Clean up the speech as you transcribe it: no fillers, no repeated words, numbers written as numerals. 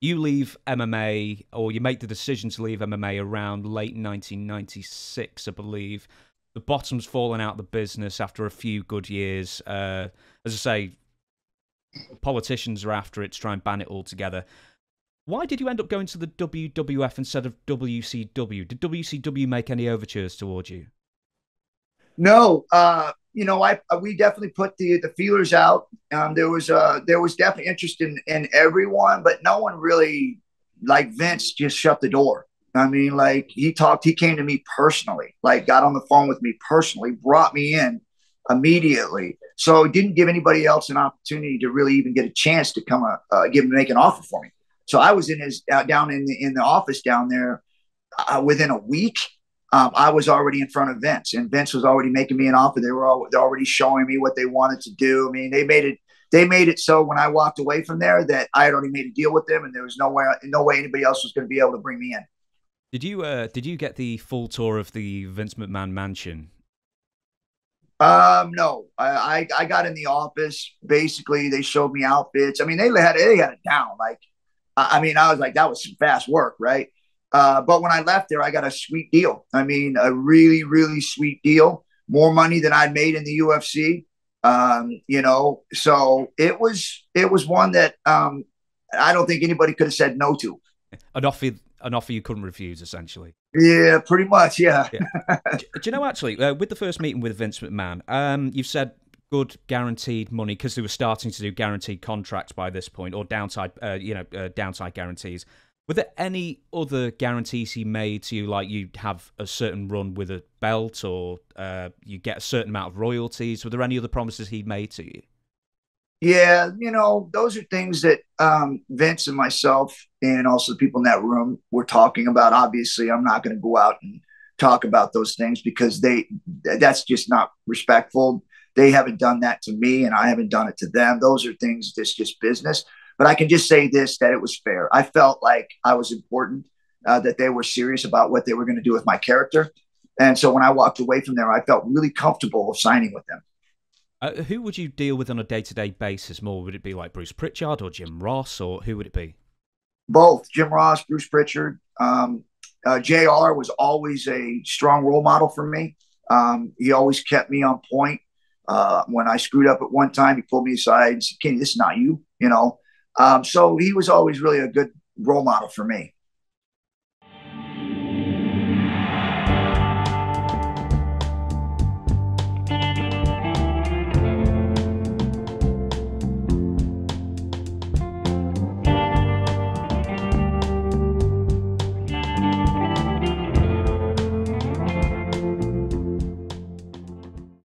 you leave MMA, or you make the decision to leave MMA around late 1996, I believe. The bottom's fallen out of the business after a few good years. As I say, politicians are after it to try and ban it altogether. Why did you end up going to the WWF instead of WCW? Did WCW make any overtures towards you? No, we definitely put the feelers out. There was definitely interest in everyone, but no one really, like Vince just shut the door. I mean, like he came to me personally, like got on the phone with me personally, brought me in immediately. So it didn't give anybody else an opportunity to really even get a chance to come make an offer for me. So I was in his down in the office down there within a week. I was already in front of Vince, and Vince was already making me an offer. They're already showing me what they wanted to do. I mean, they made it so when I walked away from there that I had already made a deal with them, and there was no way anybody else was going to be able to bring me in. Did you get the full tour of the Vince McMahon mansion? No, I got in the office. Basically, they showed me outfits. I mean, they had it down. Like, I mean, I was like, that was some fast work, right? But when I left there, I got a sweet deal. I mean, a really, really sweet deal. More money than I'd made in the UFC. So it was one that I don't think anybody could have said no to. An offer you couldn't refuse, essentially. Yeah, pretty much. Yeah. Do you know, actually, with the first meeting with Vince McMahon, you've said good guaranteed money because they were starting to do guaranteed contracts by this point, or downside guarantees. Were there any other guarantees he made to you, like you have a certain run with a belt, or you get a certain amount of royalties? Were there any other promises he made to you? Yeah, those are things that Vince and myself and also the people in that room were talking about. Obviously, I'm not going to go out and talk about those things because that's just not respectful. They haven't done that to me, and I haven't done it to them. Those are things that's just business. But I can just say this, that it was fair. I felt like I was important, that they were serious about what they were going to do with my character. And so when I walked away from there, I felt really comfortable signing with them. Who would you deal with on a day-to-day basis more? Would it be like Bruce Pritchard or Jim Ross, or who would it be? Both Jim Ross, Bruce Pritchard. JR was always a strong role model for me. He always kept me on point. When I screwed up at one time, he pulled me aside and said, Kenny, this is not you, So he was always really a good role model for me.